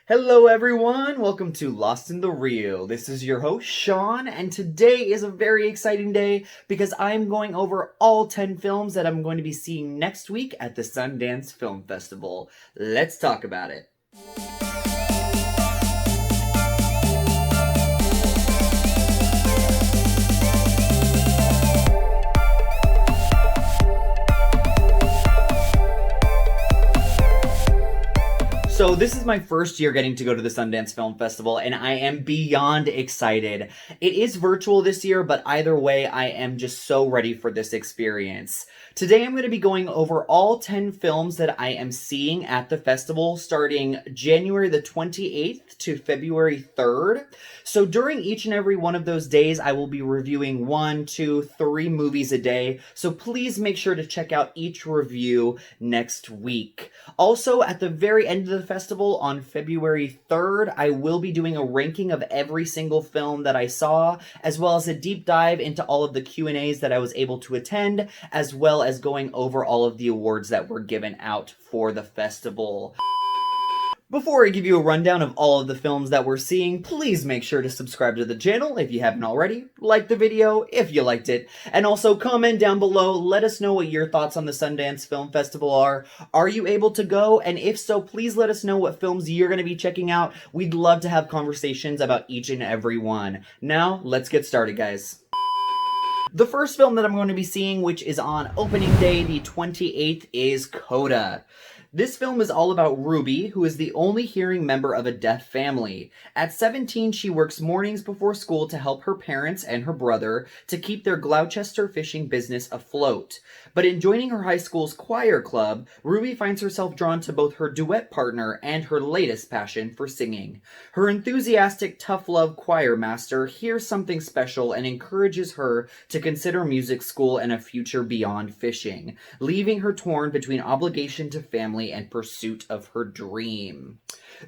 Hello everyone, welcome to Lost in the Reel. This is your host, Shawn, and today is a very exciting day because I'm going over all 10 films that I'm going to be seeing next week at the Sundance Film Festival. Let's talk about it. So this is my first year getting to go to the Sundance Film Festival, and I am beyond excited. It is virtual this year, but either way, I am just so ready for this experience. Today I'm going to be going over all 10 films that I am seeing at the festival starting January the 28th to February 3rd. So during each and every one of those days, I will be reviewing 1, 2, 3 movies a day. So please make sure to check out each review next week. Also, at the very end of the festival on February 3rd, I will be doing a ranking of every single film that I saw, as well as a deep dive into all of the Q&As that I was able to attend, as well as going over all of the awards that were given out for the festival. Before I give you a rundown of all of the films that we're seeing, please make sure to subscribe to the channel if you haven't already, like the video if you liked it, and also comment down below, let us know what your thoughts on the Sundance Film Festival are. Are you able to go? And if so, please let us know what films you're going to be checking out. We'd love to have conversations about each and every one. Now, let's get started, guys. The first film that I'm going to be seeing, which is on opening day, the 28th, is Coda. This film is all about Ruby, who is the only hearing member of a deaf family. At 17, she works mornings before school to help her parents and her brother to keep their Gloucester fishing business afloat. But in joining her high school's choir club, Ruby finds herself drawn to both her duet partner and her latest passion for singing. Her enthusiastic, tough-love choir master hears something special and encourages her to consider music school and a future beyond fishing, leaving her torn between obligation to family and pursuit of her dream.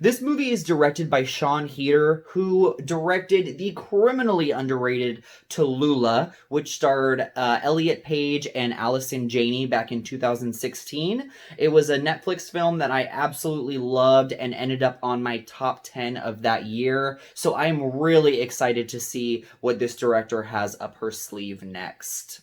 This movie is directed by Shawn, who directed the criminally underrated Tallulah, which starred Elliot Page and Allison Janney back in 2016. It was a Netflix film that I absolutely loved and ended up on my top 10 of that year, so I'm really excited to see what this director has up her sleeve next.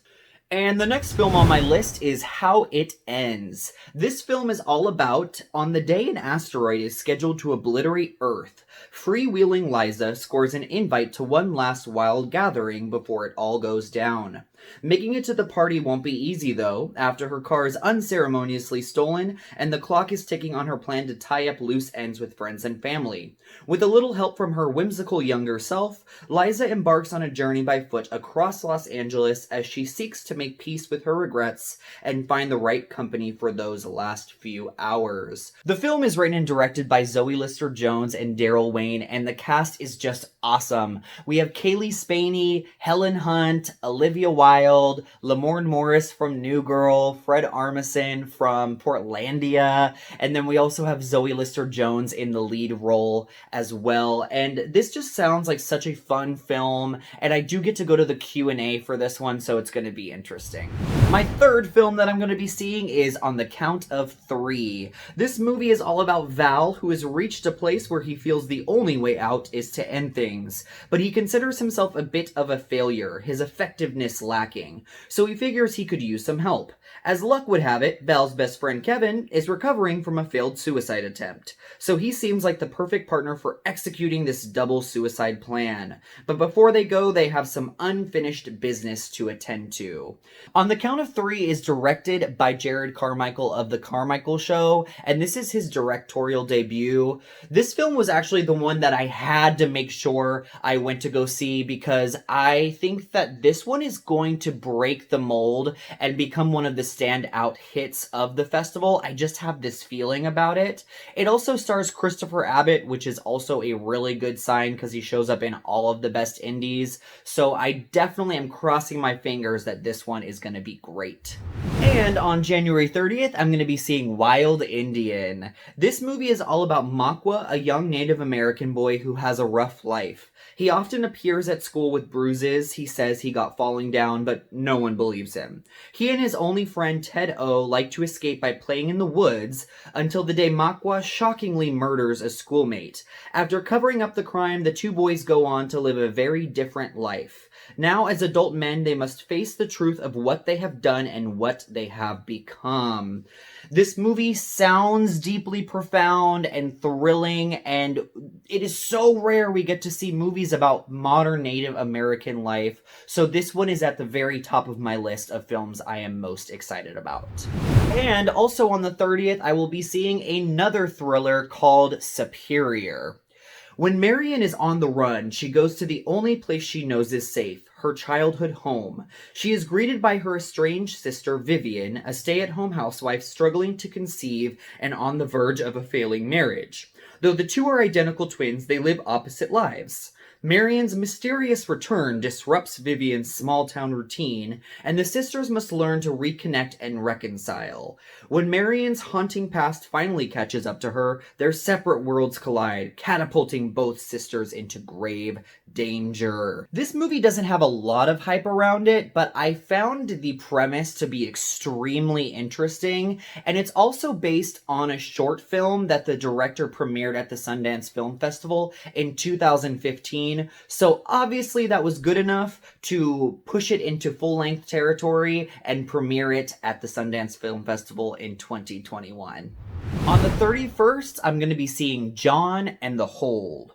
And the next film on my list is How It Ends. This film is all about, on the day an asteroid is scheduled to obliterate Earth, freewheeling Liza scores an invite to one last wild gathering before it all goes down. Making it to the party won't be easy, though, after her car is unceremoniously stolen and the clock is ticking on her plan to tie up loose ends with friends and family. With a little help from her whimsical younger self, Liza embarks on a journey by foot across Los Angeles as she seeks to make peace with her regrets and find the right company for those last few hours. The film is written and directed by Zoe Lister-Jones and Daryl Wayne, and the cast is just awesome. We have Kaylee Spaney, Helen Hunt, Olivia Wilde, Lamorne Morris from New Girl, Fred Armisen from Portlandia, and then we also have Zoe Lister-Jones in the lead role as well. And this just sounds like such a fun film, and I do get to go to the Q&A for this one, so it's going to be interesting. My third film that I'm going to be seeing is On the Count of Three. This movie is all about Val, who has reached a place where he feels the only way out is to end things, but he considers himself a bit of a failure, his effectiveness lacking, so he figures he could use some help. As luck would have it, Val's best friend Kevin is recovering from a failed suicide attempt, so he seems like the perfect partner for executing this double suicide plan. But before they go, they have some unfinished business to attend to. On the Count of Three is directed by Jared Carmichael of The Carmichael Show, and this is his directorial debut. This film was actually the one that I had to make sure I went to go see because I think that this one is going to break the mold and become one of the standout hits of the festival. I just have this feeling about it. It also stars Christopher Abbott, which is also a really good sign because he shows up in all of the best indies. So I definitely am crossing my fingers that this one is going to be great. And on January 30th, I'm going to be seeing Wild Indian. This movie is all about Makwa, a young Native American boy who has a rough life. He often appears at school with bruises. He says he got falling down, but no one believes him. He and his only friend, Ted O, like to escape by playing in the woods until the day Makwa shockingly murders a schoolmate. After covering up the crime, the two boys go on to live a very different life. Now, as adult men, they must face the truth of what they have done and what they have become. This movie sounds deeply profound and thrilling, and it is so rare we get to see movies about modern Native American life, so this one is at the very top of my list of films I am most excited about. And also on the 30th, I will be seeing another thriller called Superior. When Marion is on the run, she goes to the only place she knows is safe, her childhood home. She is greeted by her estranged sister, Vivian, a stay-at-home housewife struggling to conceive and on the verge of a failing marriage. Though the two are identical twins, they live opposite lives. Marion's mysterious return disrupts Vivian's small-town routine, and the sisters must learn to reconnect and reconcile. When Marion's haunting past finally catches up to her, their separate worlds collide, catapulting both sisters into grave danger. This movie doesn't have a lot of hype around it, but I found the premise to be extremely interesting, and it's also based on a short film that the director premiered at the Sundance Film Festival in 2015. So obviously that was good enough to push it into full-length territory and premiere it at the Sundance Film Festival in 2021. On the 31st, I'm going to be seeing John and the Hold.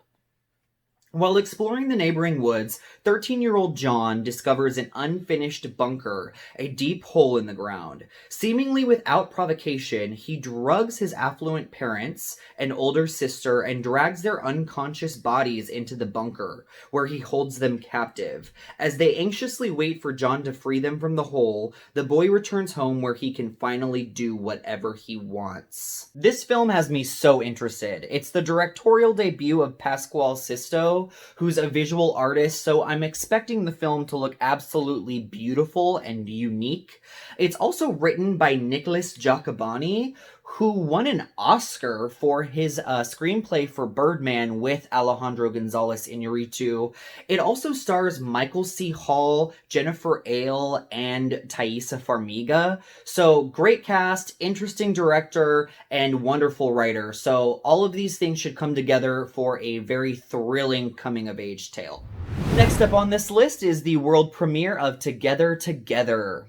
While exploring the neighboring woods, 13-year-old John discovers an unfinished bunker, a deep hole in the ground. Seemingly without provocation, he drugs his affluent parents, an older sister, and drags their unconscious bodies into the bunker, where he holds them captive. As they anxiously wait for John to free them from the hole, the boy returns home where he can finally do whatever he wants. This film has me so interested. It's the directorial debut of Pasquale Sisto, who's a visual artist, so I'm expecting the film to look absolutely beautiful and unique. It's also written by Nicholas Giacobani, who won an Oscar for his screenplay for Birdman with Alejandro Gonzalez Iñárritu. It also stars Michael C. Hall, Jennifer Ale, and Thaisa Farmiga. So great cast, interesting director, and wonderful writer. So all of these things should come together for a very thrilling coming-of-age tale. Next up on this list is the world premiere of Together Together.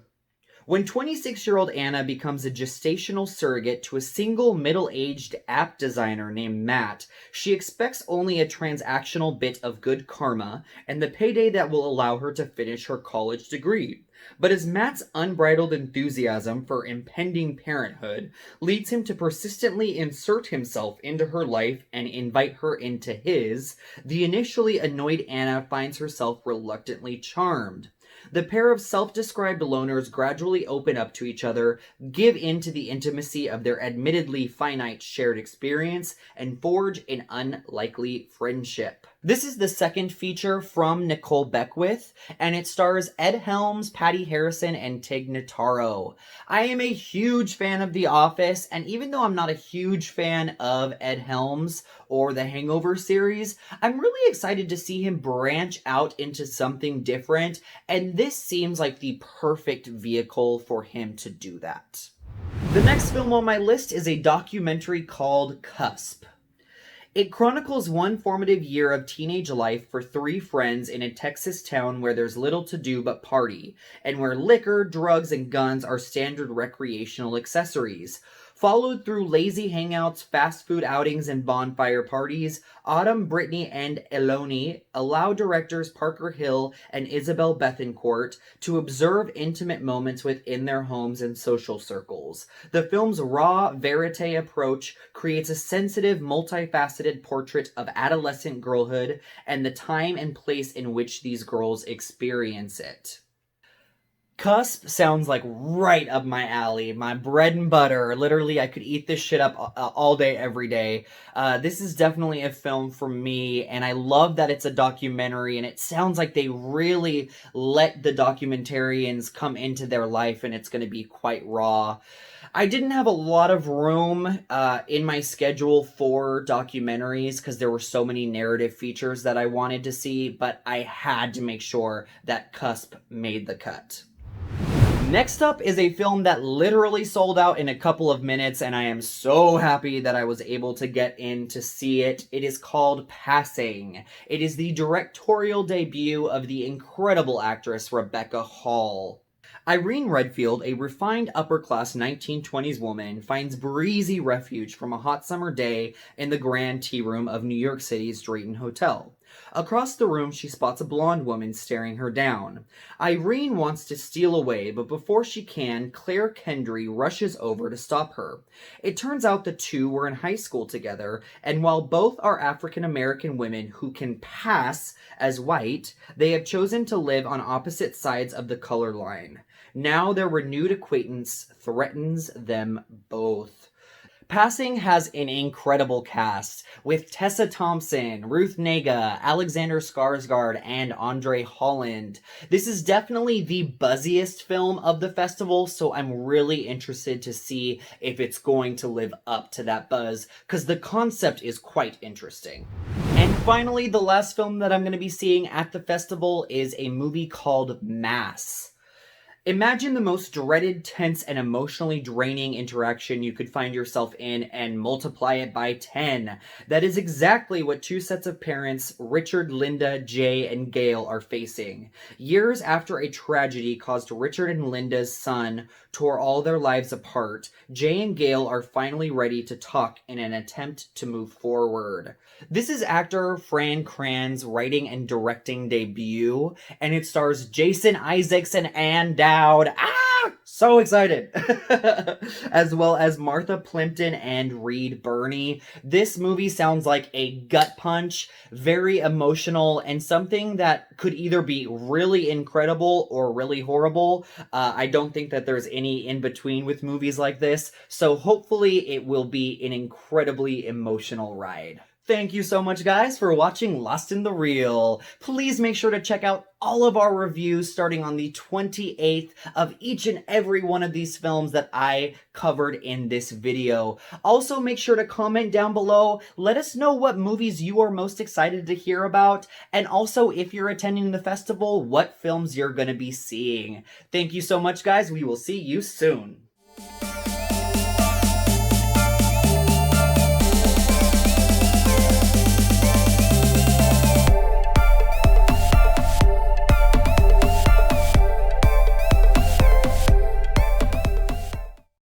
When 26-year-old Anna becomes a gestational surrogate to a single middle-aged app designer named Matt, she expects only a transactional bit of good karma and the payday that will allow her to finish her college degree. But as Matt's unbridled enthusiasm for impending parenthood leads him to persistently insert himself into her life and invite her into his, the initially annoyed Anna finds herself reluctantly charmed. The pair of self-described loners gradually open up to each other, give in to the intimacy of their admittedly finite shared experience, and forge an unlikely friendship. This is the second feature from Nicole Beckwith, and it stars Ed Helms, Patty Harrison, and Tig Notaro. I am a huge fan of The Office, and even though I'm not a huge fan of Ed Helms or the Hangover series, I'm really excited to see him branch out into something different, and this seems like the perfect vehicle for him to do that. The next film on my list is a documentary called Cusp. It chronicles one formative year of teenage life for three friends in a Texas town where there's little to do but party, and where liquor, drugs, and guns are standard recreational accessories. Followed through lazy hangouts, fast food outings, and bonfire parties, Autumn, Brittany, and Eloni allow directors Parker Hill and Isabel Bethencourt to observe intimate moments within their homes and social circles. The film's raw, verite approach creates a sensitive, multifaceted portrait of adolescent girlhood and the time and place in which these girls experience it. Cusp sounds like right up my alley. My bread and butter. Literally, I could eat this shit up all day, every day. This is definitely a film for me, and I love that it's a documentary, and it sounds like they really let the documentarians come into their life, and it's going to be quite raw. I didn't have a lot of room in my schedule for documentaries because there were so many narrative features that I wanted to see, but I had to make sure that Cusp made the cut. Next up is a film that literally sold out in a couple of minutes, and I am so happy that I was able to get in to see it. It is called Passing. It is the directorial debut of the incredible actress Rebecca Hall. Irene Redfield, a refined upper-class 1920s woman, finds breezy refuge from a hot summer day in the grand tea room of New York City's Drayton Hotel. Across the room, she spots a blonde woman staring her down. Irene wants to steal away, but before she can, Claire Kendry rushes over to stop her. It turns out the two were in high school together, and while both are African-American women who can pass as white, they have chosen to live on opposite sides of the color line. Now their renewed acquaintance threatens them both. Passing has an incredible cast, with Tessa Thompson, Ruth Negga, Alexander Skarsgård, and Andre Holland. This is definitely the buzziest film of the festival, so I'm really interested to see if it's going to live up to that buzz, because the concept is quite interesting. And finally, the last film that I'm going to be seeing at the festival is a movie called Mass. Imagine the most dreaded, tense, and emotionally draining interaction you could find yourself in and multiply it by 10. That is exactly what two sets of parents, Richard, Linda, Jay, and Gail, are facing. Years after a tragedy caused Richard and Linda's son tore all their lives apart, Jay and Gail are finally ready to talk in an attempt to move forward. This is actor Fran Kranz's writing and directing debut, and it stars Jason Isaacs and Ann Dowd. So excited! As well as Martha Plimpton and Reed Birney. This movie sounds like a gut punch, very emotional, and something that could either be really incredible or really horrible. I don't think that there's any in between with movies like this, so hopefully it will be an incredibly emotional ride. Thank you so much, guys, for watching Lost in the Reel. Please make sure to check out all of our reviews starting on the 28th of each and every one of these films that I covered in this video. Also, make sure to comment down below. Let us know what movies you are most excited to hear about. And also, if you're attending the festival, what films you're going to be seeing. Thank you so much, guys. We will see you soon.